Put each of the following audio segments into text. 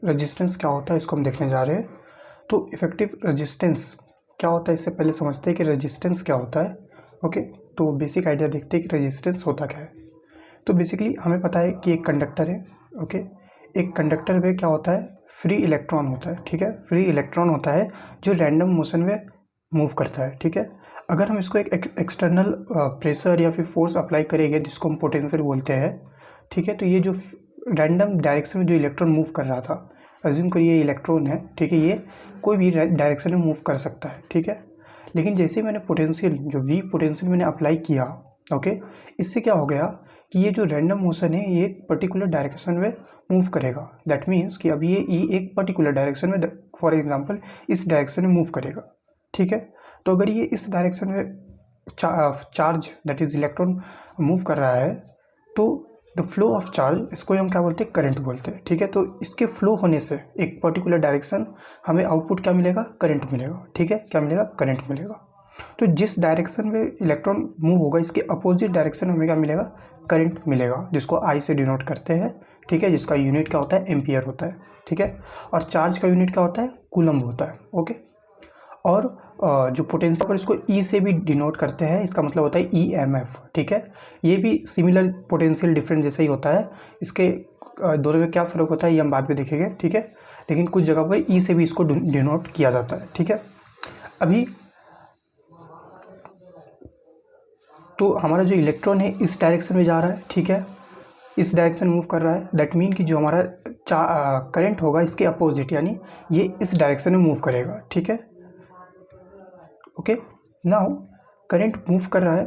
Resistance क्या होता है इसको हम देखने जा रहे हैं। तो इफेक्टिव रेजिस्टेंस क्या होता है इससे पहले समझते हैं कि रेजिस्टेंस क्या होता है। ओके, तो बेसिक आइडिया देखते हैं कि रेजिस्टेंस होता क्या है। तो बेसिकली हमें पता है कि एक कंडक्टर है। ओके, एक कंडक्टर में क्या होता है, फ्री इलेक्ट्रॉन होता है। ठीक है, फ्री इलेक्ट्रॉन होता है जो रैंडम मोशन में मूव करता है। ठीक है, अगर हम इसको एक एक्सटर्नल प्रेशर या फिर फोर्स अप्लाई करेंगे जिसको हम पोटेंशियल बोलते हैं, ठीक है, तो ये जो रैंडम डायरेक्शन में जो इलेक्ट्रॉन मूव कर रहा था, अज्यूम करिए ये इलेक्ट्रॉन है, ठीक है, ये कोई भी डायरेक्शन में मूव कर सकता है। ठीक है, लेकिन जैसे मैंने पोटेंशियल जो वी पोटेंशियल मैंने अप्लाई किया, ओके, इससे क्या हो गया कि ये जो रैंडम मोशन है ये एक पर्टिकुलर डायरेक्शन में मूव करेगा। दैट मीन्स कि अभी ये एक पर्टिकुलर डायरेक्शन में, फॉर एग्जांपल इस डायरेक्शन में मूव करेगा। ठीक है, तो अगर ये इस डायरेक्शन में charge that is electron move कर रहा है तो द फ्लो ऑफ चार्ज, इसको हम क्या बोलते हैं, करंट बोलते हैं। ठीक है, तो इसके फ्लो होने से एक पर्टिकुलर डायरेक्शन हमें आउटपुट क्या मिलेगा, करंट मिलेगा। ठीक है, क्या मिलेगा, करंट मिलेगा। तो जिस डायरेक्शन में इलेक्ट्रॉन मूव होगा इसके अपोजिट डायरेक्शन में हमें क्या मिलेगा, करंट मिलेगा, जिसको आई से डिनोट करते हैं। ठीक है, जिसका यूनिट क्या होता है, एम्पियर होता है। ठीक है, और चार्ज का यूनिट क्या होता है, कूलम्ब होता है। ओके, और जो पोटेंशियल पर इसको ई से भी डिनोट करते हैं, इसका मतलब होता है ईएमएफ। ठीक है, ये भी सिमिलर पोटेंशियल डिफरेंस जैसा ही होता है। इसके दोनों में क्या फ़र्क होता है ये हम बाद में देखेंगे। ठीक है, लेकिन कुछ जगह पर ई से भी इसको डिनोट किया जाता है। ठीक है, अभी तो हमारा जो इलेक्ट्रॉन है इस डायरेक्शन में जा रहा है। ठीक है, इस डायरेक्शन मूव कर रहा है। दैट मीन कि जो हमारा करंट होगा इसके अपोजिट, यानी ये इस डायरेक्शन में मूव करेगा। ठीक है, ओके, नाउ करंट मूव कर रहा है।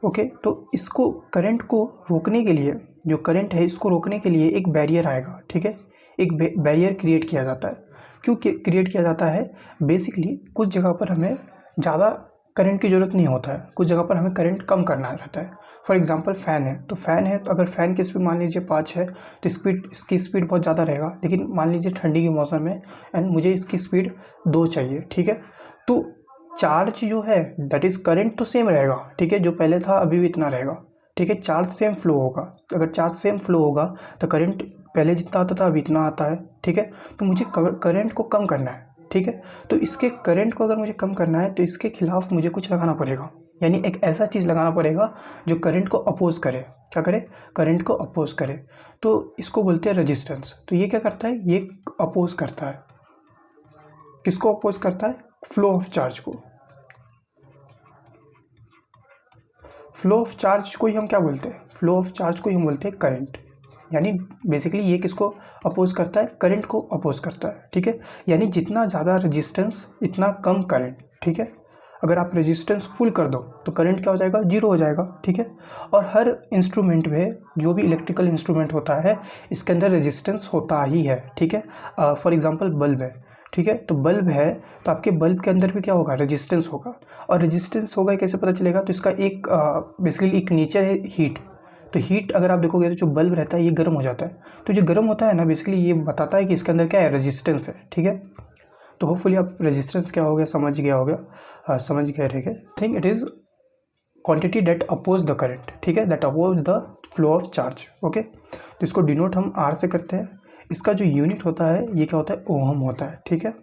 ओके, तो इसको करंट को रोकने के लिए, जो करंट है इसको रोकने के लिए एक बैरियर आएगा। ठीक है, एक बैरियर क्रिएट किया जाता है। क्यों क्रिएट किया जाता है, बेसिकली कुछ जगह पर हमें ज़्यादा करंट की ज़रूरत नहीं होता है, कुछ जगह पर हमें करंट कम करना रहता है। फॉर एग्जांपल फ़ैन है, तो फ़ैन है तो अगर फ़ैन की स्पीड मान लीजिए 5 है तो इसकी स्पीड बहुत ज़्यादा रहेगा। लेकिन मान लीजिए ठंडी के मौसम में एंड मुझे इसकी स्पीड 2 चाहिए। ठीक है, तो चार्ज जो है दैट इज़ करंट तो सेम रहेगा। ठीक है, जो पहले था अभी भी इतना रहेगा। ठीक है, चार्ज सेम फ्लो होगा। अगर चार्ज सेम फ्लो होगा तो करंट पहले जितना आता था अभी इतना आता है। ठीक है, तो मुझे करंट को कम करना है। ठीक है, तो इसके करंट को अगर मुझे कम करना है तो इसके खिलाफ मुझे कुछ लगाना पड़ेगा, यानी एक ऐसा चीज़ लगाना पड़ेगा जो करंट को अपोज करे। क्या करे, करंट को अपोज करे। तो इसको बोलते हैं रेजिस्टेंस। तो ये क्या करता है, ये अपोज करता है। किसको अपोज करता है, फ्लो ऑफ चार्ज को। फ्लो ऑफ चार्ज को ही हम क्या बोलते हैं, फ्लो ऑफ चार्ज को ही हम बोलते हैं करंट। यानी बेसिकली ये किसको अपोज करता है, करंट को अपोज करता है। ठीक है, यानी जितना ज़्यादा रेजिस्टेंस इतना कम करंट। ठीक है, अगर आप रेजिस्टेंस फुल कर दो तो करंट क्या हो जाएगा, जीरो हो जाएगा। ठीक है, और हर इंस्ट्रूमेंट में, जो भी इलेक्ट्रिकल इंस्ट्रूमेंट होता है इसके अंदर रेजिस्टेंस होता ही है। ठीक है, फॉर एग्जांपल बल्ब है। ठीक है, तो बल्ब है तो आपके बल्ब के अंदर भी क्या होगा, रेजिस्टेंस होगा। और रेजिस्टेंस होगा कैसे पता चलेगा, तो इसका एक बेसिकली एक नेचर है हीट। तो हीट अगर आप देखोगे तो जो बल्ब रहता है ये गर्म हो जाता है। तो जो गर्म होता है ना, बेसिकली ये बताता है कि इसके अंदर क्या है, रेजिस्टेंस है। ठीक है, तो होपफुली आप रेजिस्टेंस क्या हो गया समझ गया होगा, समझ गए रहेंगे। Think it is quantity that oppose the current. ठीक है, that oppose the flow of charge. Okay, तो इसको डिनोट हम आर से करते हैं। इसका जो यूनिट होता है ये क्या होता है, ओहम होता है। ठीक है,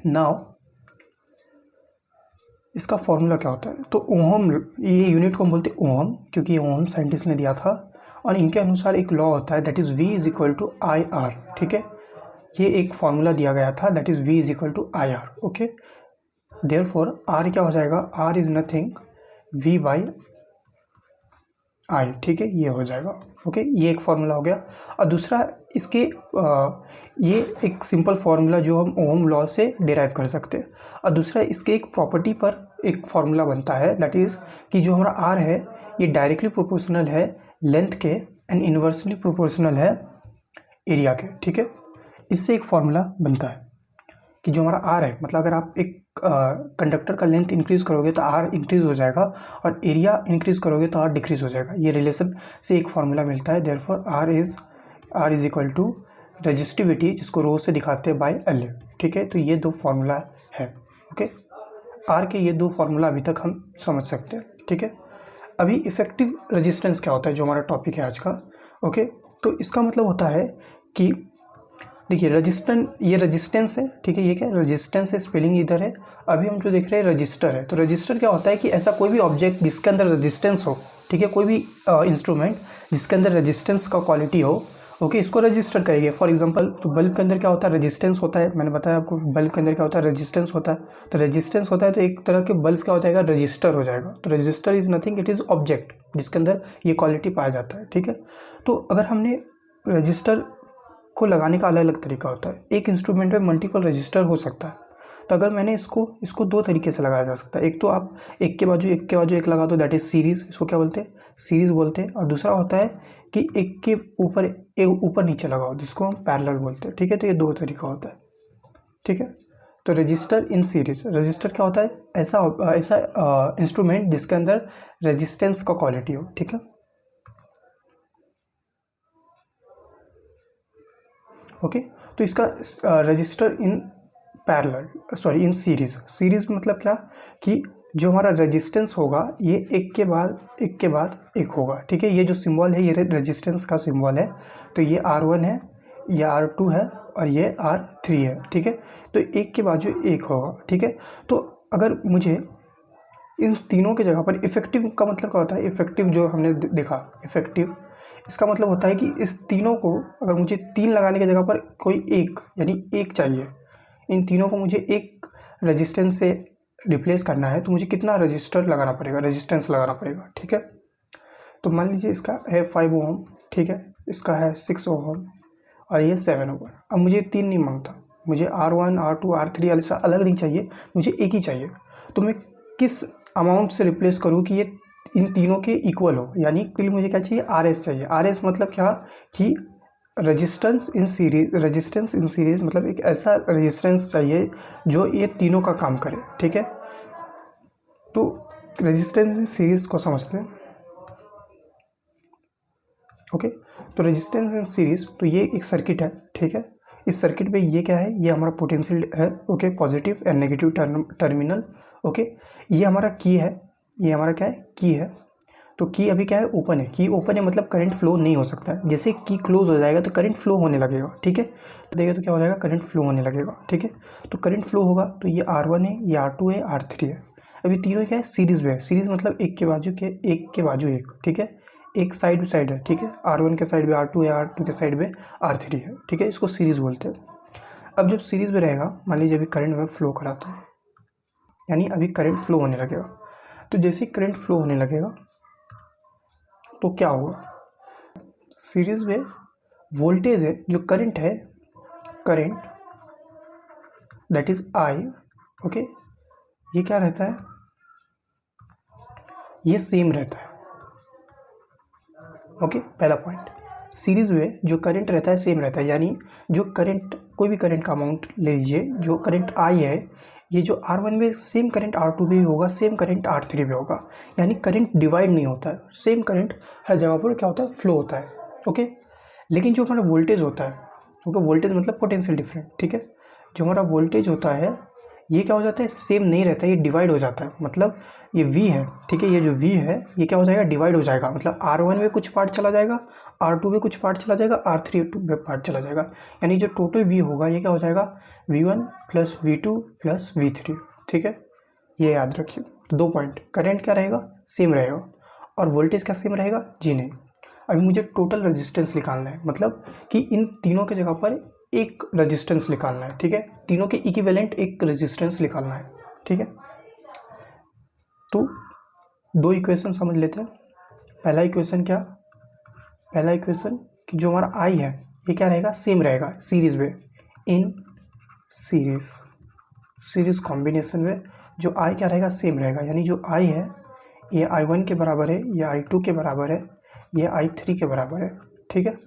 नाउ इसका फॉर्मूला क्या होता है, तो ओहम, ये यूनिट को हम बोलते हैं ओहम, क्योंकि ये ओहम साइंटिस्ट ने दिया था। और इनके अनुसार एक लॉ होता है that is V is equal to I R. ठीक है, ये एक फॉर्मूला दिया गया था that is V is equal to I R. Okay, therefore R क्या हो जाएगा, R is nothing V by I. ठीक है, ये हो जाएगा। ओके, ये एक फार्मूला हो गया। और दूसरा इसके ये एक सिंपल फार्मूला जो हम ओम लॉ से डिराइव कर सकते हैं। और दूसरा इसके एक प्रॉपर्टी पर एक फार्मूला बनता है दैट इज़ कि जो हमारा आर है ये डायरेक्टली प्रोपोर्शनल है लेंथ के एंड इन्वर्सली प्रोपोर्शनल है एरिया के। ठीक है, इससे एक फार्मूला बनता है कि जो हमारा आर है, मतलब अगर आप एक कंडक्टर का लेंथ इंक्रीज़ करोगे तो आर इंक्रीज़ हो जाएगा, और एरिया इंक्रीज़ करोगे तो आर डिक्रीज़ हो जाएगा। ये रिलेशन से एक फार्मूला मिलता है। Therefore R is equal to resistivity, जिसको रो से दिखाते हैं, बाय एल। ठीक है, तो ये दो फार्मूला है। ओके, आर के ये दो फार्मूला अभी तक हम समझ सकते हैं। ठीक है, अभी इफेक्टिव रेजिस्टेंस क्या होता है, जो हमारा टॉपिक है आज का। ओके, तो इसका मतलब होता है कि देखिए रजिस्टेंस, ये रेजिस्टेंस है, ठीक है, ये क्या है, रेजिस्टेंस है, स्पेलिंग इधर है। अभी हम जो देख रहे हैं रजिस्टर है, तो रजिस्टर क्या होता है कि ऐसा कोई भी ऑब्जेक्ट जिसके अंदर रेजिस्टेंस हो, ठीक है, कोई भी इंस्ट्रूमेंट जिसके अंदर रेजिस्टेंस का क्वालिटी हो, ओके, इसको रजिस्टर करेंगे। फॉर एग्जांपल तो बल्ब के अंदर क्या होता है, रेजिस्टेंस होता है, मैंने बताया आपको बल्ब के अंदर क्या होता है, रेजिस्टेंस होता है। तो रेजिस्टेंस होता है तो एक तरह के बल्ब क्या हो जाएगा, रजिस्टर हो जाएगा। तो register is nothing, it is object जिसके अंदर ये क्वालिटी पाया जाता है, ठीक है। तो अगर हमने रजिस्टर को लगाने का अलग अलग तरीका होता है, एक इंस्ट्रूमेंट में मल्टीपल रजिस्टर हो सकता है। तो अगर मैंने इसको दो तरीके से लगाया जा सकता है। एक तो आप एक के बाजू एक लगा दो, दैट इज सीरीज, इसको क्या बोलते हैं, सीरीज बोलते हैं। और दूसरा होता है कि एक के ऊपर एक ऊपर नीचे लगाओ, जिसको हम पैरेलल बोलते हैं, ठीक है। तो ये दो तरीका होता है, ठीक है। तो रजिस्टर इन सीरीज, रजिस्टर क्या होता है, ऐसा इंस्ट्रूमेंट जिसके अंदर रेजिस्टेंस का क्वालिटी हो, ठीक है, ओके। तो इसका register in parallel, sorry in series, series मतलब क्या कि जो हमारा रेजिस्टेंस होगा ये एक के बाद एक होगा, ठीक है। ये जो सिंबल है ये रेजिस्टेंस का सिंबल है। तो ये R1 है, ये R2 है और ये R3 है, ठीक है। तो एक के बाजू एक होगा, ठीक है। तो अगर मुझे इन तीनों की जगह पर इफेक्टिव का मतलब क्या होता है, इफेक्टिव जो हमने देखा, इफेक्टिव इसका मतलब होता है कि इस तीनों को अगर मुझे तीन लगाने की जगह पर कोई एक यानी एक चाहिए, इन तीनों को मुझे एक रेजिस्टेंस से रिप्लेस करना है, तो मुझे कितना रजिस्टर लगाना पड़ेगा, रेजिस्टेंस लगाना पड़ेगा, ठीक है। तो मान लीजिए इसका है 5 ओम, ठीक है, इसका है 6 ओम और ये 7 ओम। अब मुझे तीन नहीं मांगता, मुझे R1 R2 R3 ऐसा अलग नहीं चाहिए, मुझे एक ही चाहिए। तो मैं किस अमाउंट से रिप्लेस करूँ कि ये इन तीनों के इक्वल हो, यानी के लिए मुझे क्या चाहिए, RS चाहिए। RS मतलब क्या कि रेजिस्टेंस इन सीरीज मतलब एक ऐसा रेजिस्टेंस चाहिए जो ये तीनों का काम करे, ठीक है। तो रेजिस्टेंस इन सीरीज को समझते हैं, ओके। तो रेजिस्टेंस इन सीरीज, तो ये एक सर्किट है, ठीक है। इस सर्किट में ये क्या है, ये हमारा पोटेंशियल है, okay, positive and negative terminal, okay. ये हमारा की है, ये हमारा क्या है, की है। तो की अभी क्या है, ओपन है, की ओपन है मतलब करंट फ्लो नहीं हो सकता है। जैसे की क्लोज हो जाएगा तो करंट फ्लो होने लगेगा, ठीक है। तो देखिए तो क्या हो जाएगा, करंट फ्लो होने लगेगा, ठीक है। तो करंट फ्लो होगा तो ये R1 है, ये R2 है, R3 है। अभी तीनों क्या है, सीरीज में है। सीरीज मतलब एक के बाजू एक, ठीक है, एक साइड बाई साइड है, ठीक है। R1 के साइड में R2 है, R2 के साइड में R3 है, ठीक है। इसको सीरीज बोलते हैं। अब जब सीरीज में रहेगा, मान लीजिए अभी करंट में फ्लो कराता है, यानी अभी करंट फ्लो होने लगेगा। तो जैसे करंट फ्लो होने लगेगा तो क्या होगा, सीरीज में वोल्टेज है, जो करंट है, current that is I, okay, ये क्या रहता है, ये सेम रहता है, ओके। पहला पॉइंट, सीरीज में जो करंट रहता है सेम रहता है, यानी जो करंट, कोई भी करंट का अमाउंट ले लीजिए, जो करंट I है, ये जो R1 में सेम करंट R2 में भी होगा, सेम करंट R3 में होगा, यानी करंट डिवाइड नहीं होता है, सेम करंट हर जगह पर क्या होता है, फ्लो होता है, ओके। लेकिन जो हमारा वोल्टेज होता है, क्योंकि वोल्टेज मतलब पोटेंशियल डिफरेंट, ठीक है, जो हमारा वोल्टेज होता है ये क्या हो जाता है, सेम नहीं रहता है, ये डिवाइड हो जाता है। मतलब ये V है, ठीक है, ये जो V है ये क्या हो जाएगा, डिवाइड हो जाएगा। मतलब R1 में कुछ पार्ट चला जाएगा, R2 में कुछ पार्ट चला जाएगा, R3 में पार्ट चला जाएगा, यानी जो टोटल V होगा ये क्या हो जाएगा, V1 plus V2 plus V3, ठीक है। ये याद रखिए। तो दो पॉइंट, करंट क्या रहेगा, सेम रहेगा, और वोल्टेज क्या सेम रहेगा, जी नहीं। अभी मुझे टोटल रेजिस्टेंस निकालना है, मतलब कि इन तीनों की जगह पर एक रेजिस्टेंस निकालना है, ठीक है, तीनों के इक्विवेलेंट एक रेजिस्टेंस निकालना है, ठीक है। तो दो इक्वेशन समझ लेते हैं। पहला इक्वेशन क्या, पहला इक्वेशन कि जो हमारा I है ये क्या रहेगा, सेम रहेगा सीरीज में, इन सीरीज कॉम्बिनेशन में जो I क्या रहेगा, सेम रहेगा, यानी जो I है ये I1 के बराबर है, ये I2 के बराबर है, ये I3 के बराबर है, ठीक है।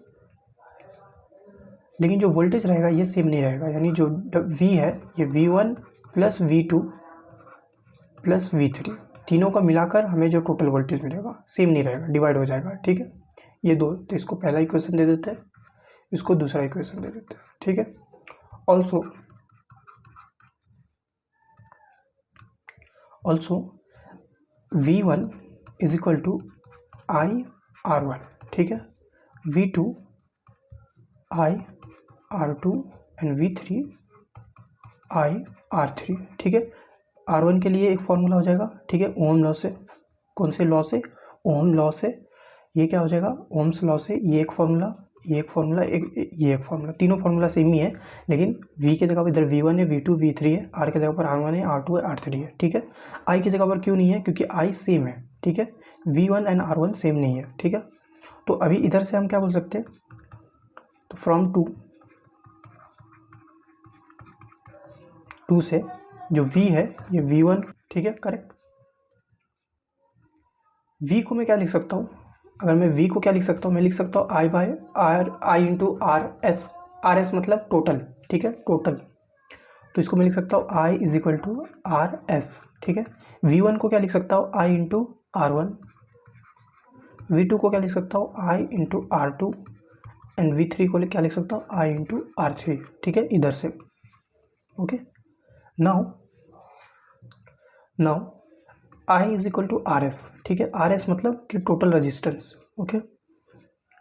लेकिन जो वोल्टेज रहेगा ये सेम नहीं रहेगा, यानी जो V है ये V1 plus V2 plus V3, तीनों का मिलाकर हमें जो टोटल वोल्टेज मिलेगा सेम नहीं रहेगा, डिवाइड हो जाएगा, ठीक है। ये दो, तो इसको पहला इक्वेशन दे देते हैं, इसको दूसरा इक्वेशन दे देते हैं, ठीक है। Also V1 is equal to I R1, ठीक है, V2 I R2 and V3 I R3, ठीक है। R1 के लिए एक फॉर्मूला हो जाएगा, ठीक है, ओम लॉ से। कौन से लॉ से? ओम लॉ से। ये क्या हो जाएगा? ओम्स लॉ से। ये एक फॉर्मूला, ये एक फॉर्मूला, ये एक फॉर्मूला, तीनों फॉर्मूला सेम ही है, लेकिन V की जगह पर इधर V1 है, V2 V3 है, R की जगह पर R1 है, R2 है, R3 है, ठीक है। I की जगह पर क्यों नहीं है? क्योंकि I सेम है, ठीक है। V1 एंड R1 सेम नहीं है, ठीक है। तो अभी इधर से हम क्या बोल सकते हैं? तो फ्रॉम टू से जो V है ये V1, ठीक है, करेक्ट। V को मैं क्या लिख सकता हूँ? अगर मैं V को क्या लिख सकता हूँ? मैं लिख सकता हूँ I by R, I into R S. R S मतलब टोटल, ठीक है, टोटल। तो इसको मैं लिख सकता हूँ I is equal to R S, ठीक है। V1 को क्या लिख सकता हूँ? I into R1। V2 को क्या लिख सकता हूँ? I into R2 and V3 को क्या लिख सकता हूँ? I इंटू R3, ठीक है, इधर से। Okay, now I is equal to R S, ठीक है। आर एस मतलब कि total resistance, okay.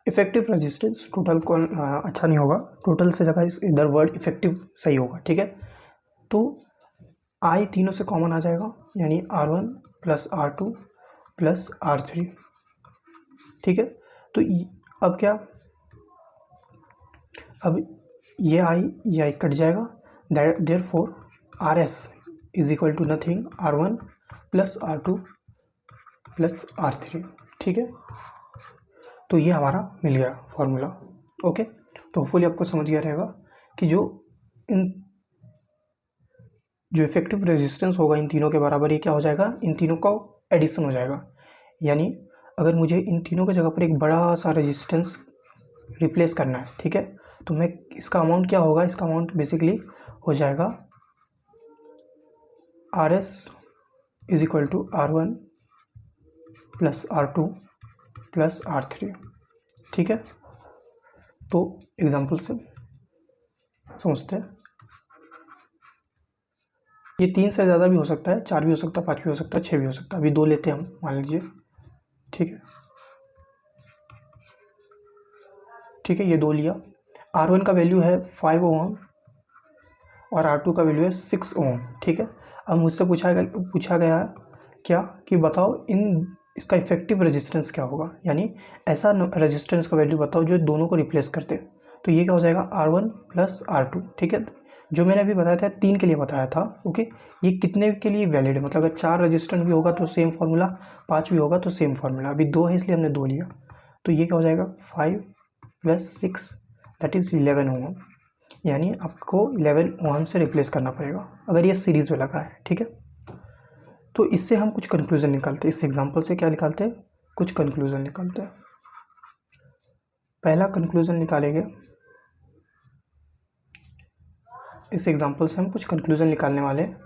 Effective resistance, total को अच्छा नहीं होगा, टोटल से जगह इधर वर्ड इफेक्टिव सही होगा, ठीक है। तो I तीनों से कॉमन आ जाएगा, यानी R1 plus R2 plus R3, ठीक है। तो अब क्या? अब ये I कट जाएगा, therefore R S is equal to nothing R1 plus R2 plus R3, ठीक है। तो ये हमारा मिल गया फॉर्मूला, ओके। तो होपफुली आपको समझ गया रहेगा कि जो इफेक्टिव रेजिस्टेंस होगा इन तीनों के बराबर, ये क्या हो जाएगा? इन तीनों का एडिशन हो जाएगा। यानी अगर मुझे इन तीनों की जगह पर एक बड़ा सा रेजिस्टेंस रिप्लेस करना है, ठीक है, तो मैं इसका अमाउंट क्या होगा? इसका अमाउंट बेसिकली हो जाएगा R S is equal to R1 plus R2 plus R3, ठीक है। तो एग्जाम्पल से समझते हैं। ये 3 से ज़्यादा भी हो सकता है, 4 भी हो सकता है, 5 भी हो सकता है, 6 भी हो सकता है। अभी 2 लेते हैं हम, मान लीजिए, ठीक है, ठीक है। ये 2 लिया। R1 का वैल्यू है 5 ओम और R2 का वैल्यू है 6 ओम, ठीक है। अब मुझसे पूछा गया क्या कि बताओ इसका इफेक्टिव रेजिस्टेंस क्या होगा, यानी ऐसा रेजिस्टेंस का वैल्यू बताओ जो दोनों को रिप्लेस करते। तो ये क्या हो जाएगा? R1 प्लस R2, ठीक है। जो मैंने अभी बताया था 3 के लिए बताया था, ओके। ये कितने के लिए वैलिड है? मतलब अगर 4 रेजिस्टेंस भी होगा तो सेम फार्मूला, 5 भी होगा तो सेम फार्मूला। अभी 2 है इसलिए हमने 2 लिया। तो ये क्या हो जाएगा? 5 प्लस 6 दैट इज़ 11 ओम, यानी आपको 11 ओम से रिप्लेस करना पड़ेगा अगर ये सीरीज़ में लगा है, ठीक है। तो इससे हम कुछ कंक्लूजन निकालते हैं। इस एग्जांपल से क्या निकालते हैं? कुछ कंक्लूजन निकालते हैं। पहला कंक्लूजन निकालेंगे, इस एग्जांपल से हम कुछ कंक्लूजन निकालने वाले हैं,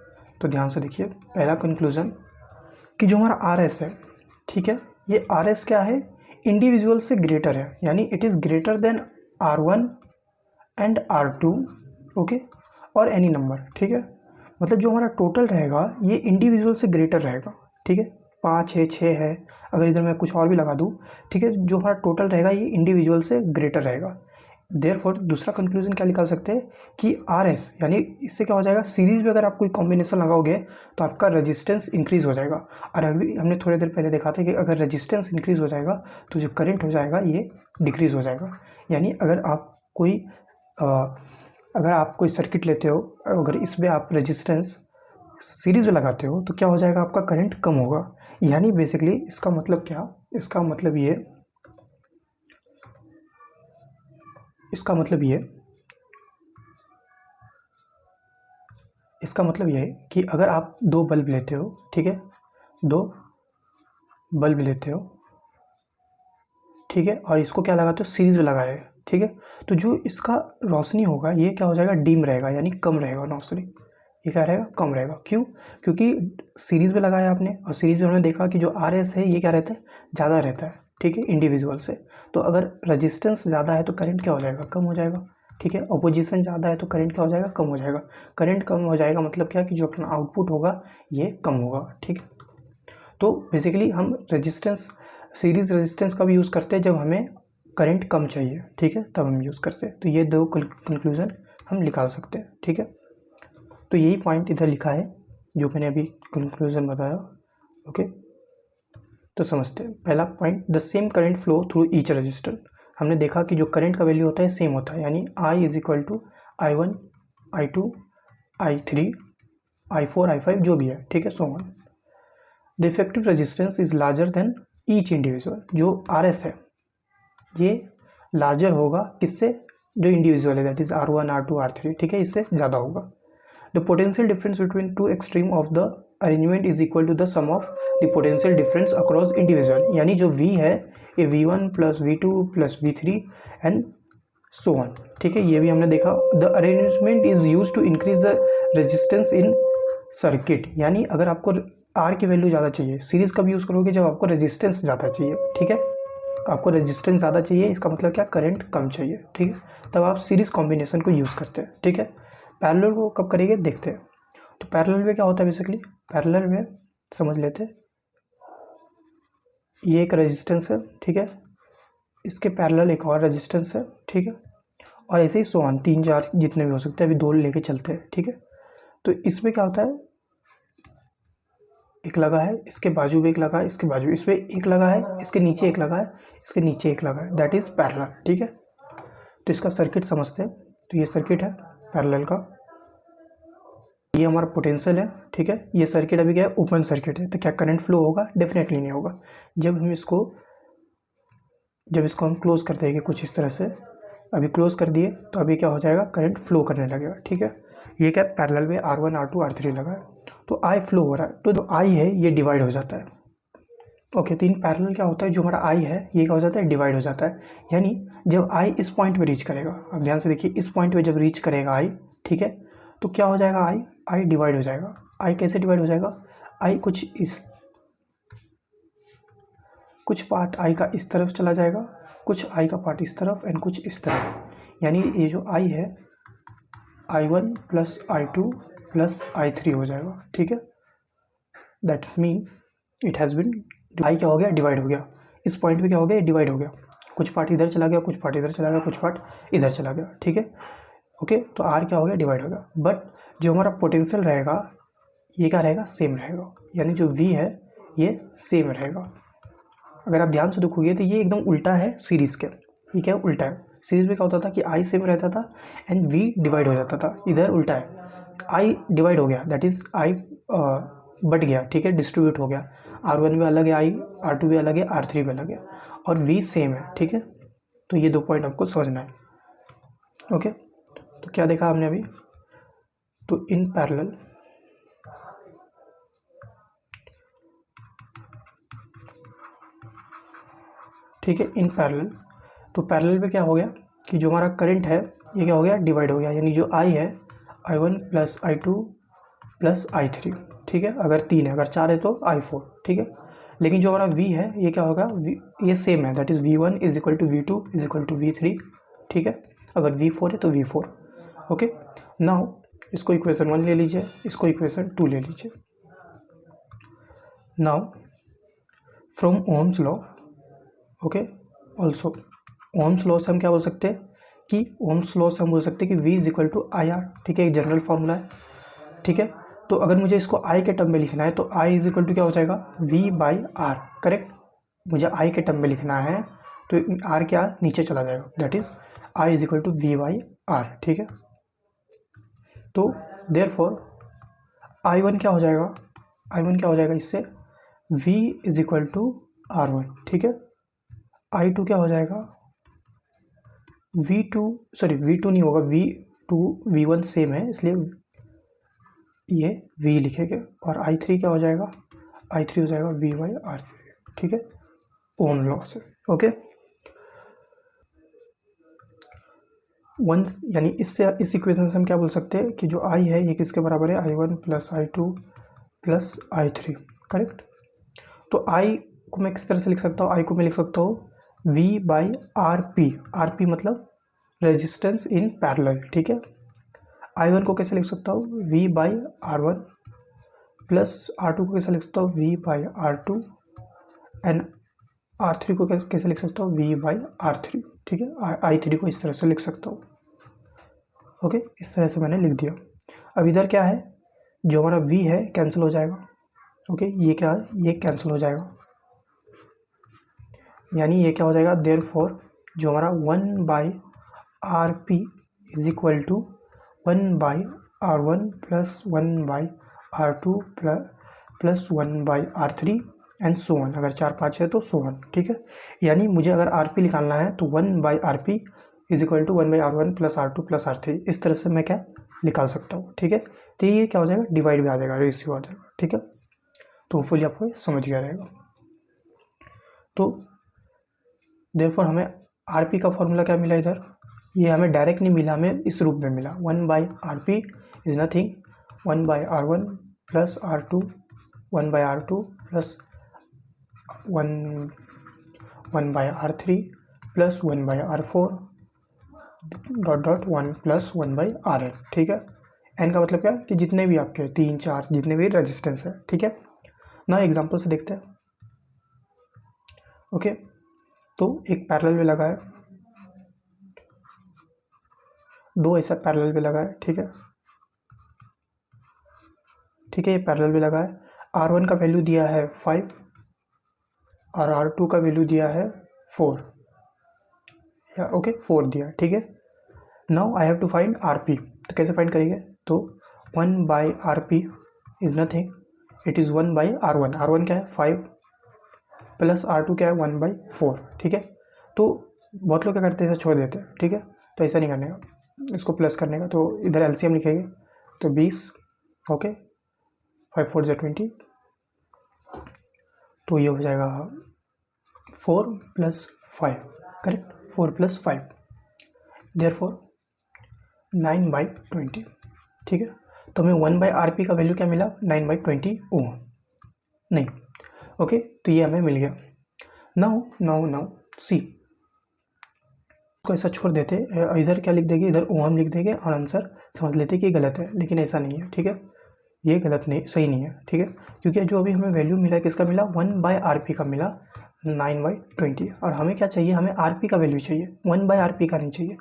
तो ध्यान से देखिए। पहला कंक्लूजन कि जो हमारा आर एस है, ठीक है, ये आर एस क्या है? इंडिविजुअल से ग्रेटर है, यानी it is greater than R1 and R2, okay, और एनी नंबर, ठीक है। मतलब जो हमारा टोटल रहेगा ये इंडिविजुअल से ग्रेटर रहेगा, ठीक है। 5 है, 6 है, अगर इधर मैं कुछ और भी लगा दूँ, ठीक है, जो हमारा टोटल रहेगा ये इंडिविजुअल से ग्रेटर रहेगा। देयरफॉर दूसरा कंक्लूजन क्या निकाल सकते हैं कि आर एस, यानी इससे क्या हो जाएगा? सीरीज में अगर आप कोई कॉम्बिनेशन लगाओगे तो आपका रेजिस्टेंस इंक्रीज हो जाएगा। और अभी हमने थोड़ी देर पहले देखा था कि अगर रेजिस्टेंस इंक्रीज हो जाएगा तो जो करंट हो जाएगा ये डिक्रीज हो जाएगा। यानी अगर आप कोई सर्किट लेते हो, अगर इसमें आप रेजिस्टेंस सीरीज में लगाते हो तो क्या हो जाएगा? आपका करंट कम होगा। यानी बेसिकली इसका मतलब क्या? इसका मतलब ये है कि अगर आप 2 बल्ब लेते हो, ठीक है, 2 बल्ब लेते हो, ठीक है, और इसको क्या लगाते हो? सीरीज में लगाए, ठीक है, तो जो इसका रोशनी होगा ये क्या हो जाएगा? डिम रहेगा, यानी कम रहेगा रोशनी। ये क्या रहेगा? कम रहेगा। क्यों? क्योंकि सीरीज में लगाया आपने, और सीरीज में हमने देखा कि जो आर एस है ये क्या रहता है? ज़्यादा रहता है, ठीक है, इंडिविजुअल से। तो अगर रेजिस्टेंस ज़्यादा है तो करंट क्या हो जाएगा? कम हो जाएगा, ठीक है। ऑपोजिशन ज़्यादा है तो करंट क्या हो जाएगा? कम हो जाएगा। करंट कम हो जाएगा मतलब क्या कि जो अपना आउटपुट होगा ये कम होगा, ठीक है। तो बेसिकली हम सीरीज़ रेजिस्टेंस का भी यूज़ करते हैं जब हमें करंट कम चाहिए, ठीक है, तब हम यूज़ करते हैं। तो ये दो कंक्लूज़न हम निकाल सकते हैं, ठीक है। तो यही पॉइंट इधर लिखा है जो मैंने अभी कंक्लूज़न बताया, ओके। तो समझते हैं पहला point, the same current flow through each resistor. हमने देखा कि जो करंट का वैल्यू होता है सेम होता है, यानी I is equal to I1 I2 I3 I4 I5 जो भी है, ठीक है, so on. The effective resistance is larger than each individual. जो RS है ये लार्जर होगा किससे, जो इंडिविजुअल है, that is R1 R2 R3, ठीक है, इससे ज़्यादा होगा। The potential difference between two extreme of the arrangement is equal to the sum of the potential difference across individual, यानी जो V है ये V1 plus V2 plus V3 and so on, ठीक है, ये भी हमने देखा। The arrangement is use to increase the resistance in circuit, यानी अगर आपको R की वैल्यू ज़्यादा चाहिए, सीरीज़ कब यूज़ करोगे, जब आपको रेजिस्टेंस ज़्यादा चाहिए, ठीक है। आपको रेजिस्टेंस ज़्यादा चाहिए, इसका मतलब क्या, करंट कम चाहिए, ठीक है, तब आप सीरीज़ कॉम्बिनेशन को यूज़ करते हैं, ठीक है। पैरेलल को कब करेंगे देखते हैं। तो पैरेलल में क्या होता है, बेसिकली पैरेलल में समझ लेते हैं, ये एक रेजिस्टेंस है, ठीक है, इसके पैरेलल एक और रेजिस्टेंस है, ठीक है, और ऐसे ही सो ऑन, 3 4 जितने भी हो सकते हैं, अभी 2 लेके चलते हैं, ठीक है। तो इसमें क्या होता है, एक लगा है, इसके बाजू भी एक लगा है, इसके बाजू, इसमें एक लगा है, इसके नीचे एक लगा है, इसके नीचे एक लगा है, दैट इज़ पैरेलल, ठीक है। तो इसका सर्किट समझते हैं। तो ये सर्किट है पैरेलल का, ये हमारा पोटेंशियल है, ठीक है। ये सर्किट अभी क्या है, ओपन सर्किट है, तो क्या करंट फ्लो होगा, डेफिनेटली नहीं होगा। जब इसको हम क्लोज कर देंगे कुछ इस तरह से, अभी क्लोज कर दिए तो अभी क्या हो जाएगा, करंट फ्लो करने लगेगा, ठीक है। ये क्या, पैरेलल में R1 R2 R3 लगा है, तो I फ्लो हो रहा है, तो जो I है ये डिवाइड हो जाता है, ओके। तो इन पैरेलल क्या होता है, जो हमारा I है ये क्या हो जाता है, डिवाइड हो जाता है, यानी जब I इस पॉइंट पे रीच करेगा, अब ध्यान से देखिए, इस पॉइंट पे जब रीच करेगा I, ठीक है, तो क्या हो जाएगा, I डिवाइड हो जाएगा। I कैसे डिवाइड हो जाएगा, I कुछ पार्ट I का इस तरफ चला जाएगा, कुछ I का पार्ट इस तरफ एंड कुछ इस तरफ, यानी ये जो I है I1 plus I2 plus I3 हो जाएगा, ठीक है। That mean it has been, I क्या हो गया, डिवाइड हो गया, इस पॉइंट पे क्या हो गया, डिवाइड हो गया, कुछ पार्ट इधर चला गया, कुछ पार्ट इधर चला गया, कुछ पार्ट इधर चला गया, ठीक है, ओके। तो R क्या हो गया, डिवाइड हो गया, बट जो हमारा पोटेंशियल रहेगा ये क्या रहेगा, सेम रहेगा, यानी जो V है ये सेम रहेगा। अगर आप ध्यान से देखोगे तो ये एकदम उल्टा है सीरीज़ के, ये क्या उल्टा है, सीरीज़ में क्या होता था कि I सेम रहता था एंड V डिवाइड हो जाता था, इधर उल्टा है, I डिवाइड हो गया, दैट इज़ I बट गया, ठीक है, डिस्ट्रीब्यूट हो गया, R1 भी अलग है I, R2 भी अलग है, R3 भी अलग है, और V सेम है, ठीक है। तो ये 2 पॉइंट आपको समझना है, ओके। तो क्या देखा हमने अभी, तो इन पैरेलल, ठीक है, इन पैरेलल, तो पैरेलल में क्या हो गया कि जो हमारा करंट है ये क्या हो गया, डिवाइड हो गया, यानी जो I है I1 plus I2 plus I3, ठीक है, अगर 3 है, अगर 4 है तो I4, ठीक है। लेकिन जो हमारा V है ये क्या होगा, ये सेम है, that is V1 is equal to V2 is equal to V3, ठीक है। अगर V4 है तो V4, ओके। नाउ इसको इक्वेशन 1 ले लीजिए, इसको इक्वेशन 2 ले लीजिए। Now from Ohm's law, okay, also Ohm's law से हम क्या बोल सकते हैं कि ओम्स लॉ से हम बोल सकते हैं कि V is equal to IR, ठीक है, एक जनरल फार्मूला है, ठीक है। तो अगर मुझे इसको I के टर्म में लिखना है तो I इज इक्वल टू क्या हो जाएगा, V बाई R, करेक्ट। मुझे I के टर्म में लिखना है तो R क्या नीचे चला जाएगा, that is I is equal to V by R, ठीक है। तो देयरफॉर I1 क्या हो जाएगा, I1 क्या हो जाएगा इससे, V is equal to R1, ठीक है। I2 क्या हो जाएगा, V2 नहीं होगा, V2 V1 सेम है इसलिए ये V लिखेंगे, और I3 क्या हो जाएगा, I3 हो जाएगा V बाई R, ठीक है, ओम लॉ से, ओके। वंस, यानी इससे इस इक्वेशन से हम क्या बोल सकते हैं कि जो I है ये किसके बराबर है, I1 plus I2 plus I3, correct. तो I को मैं किस तरह से लिख सकता हूँ, I को मैं लिख सकता हूँ V बाई RP मतलब रेजिस्टेंस इन पैरेलल, ठीक है। I1 को कैसे लिख सकता हूँ, V by R1 plus R2 को कैसे लिख सकता हूँ, V by R2 and R3 को कैसे लिख सकता हूँ, V बाई R3, ठीक है, I3 को इस तरह से लिख सकता हूँ। ओके, इस तरह से मैंने लिख दिया। अब इधर क्या है, जो हमारा V है कैंसिल हो जाएगा। ओके, ये क्या है, ये कैंसिल हो जाएगा, यानी ये क्या हो जाएगा, देयरफॉर जो हमारा 1/RP is equal to 1/R1 plus 1/R2 plus 1/R3 and so on. अगर 4 5 है तो सो वन। ठीक है, यानी मुझे अगर RP निकालना है तो 1/RP is equal to 1/R1 plus R2 plus R3, इस तरह से मैं क्या निकाल सकता हूँ। ठीक है, तो ये क्या हो जाएगा, डिवाइड भी आ जाएगा, रेशियो आ जाएगा। ठीक है, तो फुली आपको समझ गया रहेगा। तो देयरफॉर हमें RP का फॉर्मूला क्या मिला इधर, ये हमें डायरेक्ट नहीं मिला, हमें इस रूप में मिला। 1/RP is nothing 1/R1 plus R2 1/R2 plus 1/R3 plus 1/R4 dot 1 plus 1/Rn। ठीक है, एन का मतलब क्या कि जितने भी आपके 3 4 जितने भी रेजिस्टेंस है। ठीक है, ना एग्जांपल से देखते हैं। ओके, तो एक पैरेलल में लगा है, दो ऐसा पैरेलल में लगा है। ठीक है, ठीक है, ये पैरेलल में लगा है। R1 का वैल्यू दिया है 5 और R2 का वैल्यू दिया है 4 या ओके 4 दिया। ठीक है, now I have to find RP। तो कैसे फाइंड करेंगे, तो 1/RP is nothing, it is 1/R1। R1 क्या है 5 प्लस R2 क्या है 1/4। ठीक है, तो बहुत लोग क्या करते हैं, ऐसा छोड़ देते हैं। ठीक है, तो ऐसा नहीं करने का, इसको प्लस करने का। तो इधर LCM लिखेंगे तो 20। ओके, 5 4 = 20, तो ये हो जाएगा 4 + 5, करेक्ट, 4 + 5, देयरफॉर 9/20। ठीक है, तो हमें 1/RP का वैल्यू क्या मिला, 9/20 ओम, नहीं। ओके, तो ये हमें मिल गया। नाउ सी, को ऐसा छोड़ देते, इधर क्या लिख देंगे, इधर ओम लिख देंगे और आंसर समझ लेते कि गलत है, लेकिन ऐसा नहीं है। ठीक है, ये गलत नहीं, सही नहीं है। ठीक है, क्योंकि जो अभी हमें वैल्यू मिला किसका मिला, 1/RP का मिला 9/20, और हमें क्या चाहिए, हमें RP का वैल्यू चाहिए, 1/RP का नहीं चाहिए।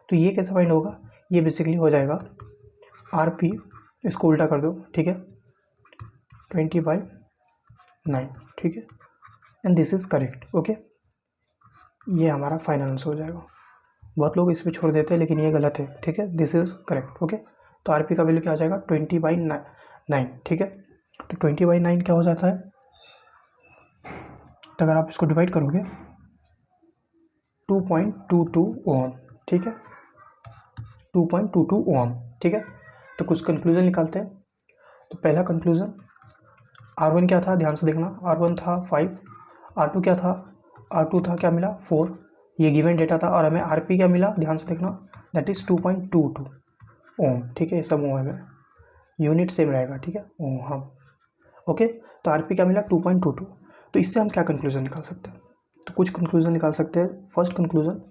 तो ये कैसे फाइंड होगा, ये बेसिकली हो जाएगा RP, इसको उल्टा कर दो। ठीक है, 20/9। ठीक है, and this is correct. Okay, ये हमारा फाइनल आंसर हो जाएगा। बहुत लोग इस पर छोड़ देते हैं, लेकिन ये गलत है। ठीक है, दिस इज करेक्ट। ओके, तो RP का वैल्यू क्या आ जाएगा, 20/9। ठीक है, तो 20/9 क्या हो जाता है, तो अगर आप इसको डिवाइड करोगे 2.22 ओम। ठीक है, 2.22 ओम। ठीक है, तो कुछ कंक्लूजन निकालते हैं। तो पहला कंक्लूजन, R1 क्या था, ध्यान से देखना, R1 था 5, R2 क्या था, R2 था क्या मिला 4, ये गिवन डेटा था। और हमें RP क्या मिला, ध्यान से देखना, दैट इज 2.22 ओम। ठीक है, सब ओम है, यूनिट सेम रहेगा। ठीक है, ओम, हाँ। ओके, तो RP क्या मिला 2.22। तो इससे हम क्या कंक्लूजन निकाल सकते हैं, तो कुछ कंक्लूजन निकाल सकते हैं। फर्स्ट कंक्लूजन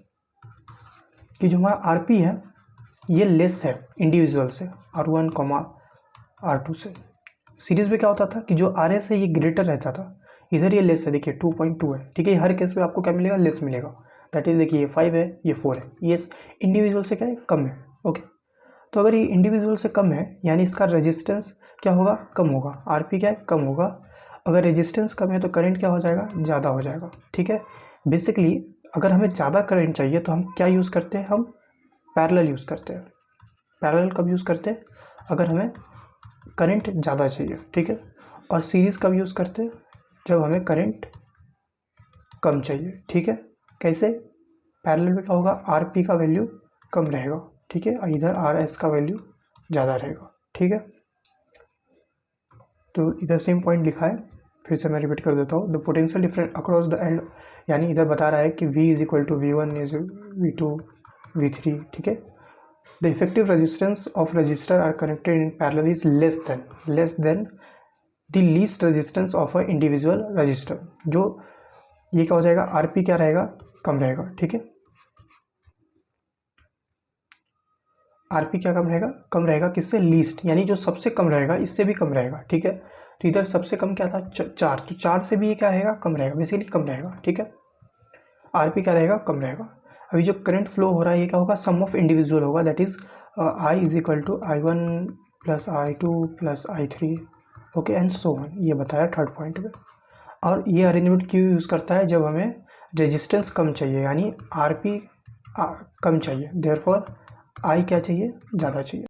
कि जो हमारा RP है ये लेस है इंडिविजुअल से, R1, R2 से। सीरीज में क्या होता था कि जो RS है ये ग्रेटर रहता था, इधर ये लेस है, देखिए 2.2 है। ठीक है, हर केस में आपको क्या मिलेगा, लेस मिलेगा। दैट इज, देखिए ये 5 है, ये 4 है, ये इंडिविजुअल से क्या है, कम है। ओके, तो अगर ये इंडिविजुअल से कम है, यानी इसका रेजिस्टेंस क्या होगा, कम होगा। RP क्या है, कम होगा। अगर रेजिस्टेंस कम है तो करंट क्या हो जाएगा, ज़्यादा हो जाएगा। ठीक है, बेसिकली अगर हमें ज़्यादा करंट चाहिए तो हम क्या यूज़ करते हैं, हम पैरेलल यूज़ करते हैं। पैरेलल कब यूज़ करते हैं, अगर हमें करंट ज़्यादा चाहिए। ठीक है, और सीरीज़ कब यूज़ करते हैं, जब हमें करंट कम चाहिए। ठीक है, कैसे, पैरेलल में क्या होगा, RP का वैल्यू कम रहेगा। ठीक है, और इधर RS का वैल्यू ज़्यादा रहेगा। ठीक है, तो इधर सेम पॉइंट लिखा है, फिर से मैं रिपीट कर देता हूँ। The potential difference across the end, यानी इधर बता रहा है कि V = V1 is V2 V3। ठीक है, the effective resistance of resistor are connected in parallel is less than the least resistance of a individual resistor. जो ये क्या हो जाएगा, RP क्या रहेगा, कम रहेगा। ठीक है, RP क्या कम रहेगा किससे, लीस्ट, यानी जो सबसे कम रहेगा इससे भी कम रहेगा। ठीक है, तो इधर सबसे कम क्या था, 4, तो 4 से भी ये क्या रहेगा, कम रहेगा, बेसिकली कम रहेगा। ठीक है, RP क्या रहेगा, कम रहेगा। अभी जो करंट फ्लो हो रहा है ये क्या होगा, सम ऑफ इंडिविजुअल होगा, that is I is equal to I1 plus I2 plus I3, okay and so on, ये बताया थर्ड पॉइंट में। और ये अरेंजमेंट क्यों यूज़ करता है, जब हमें रेजिस्टेंस कम चाहिए यानी RP कम चाहिए, देयरफॉर I क्या चाहिए, ज़्यादा चाहिए।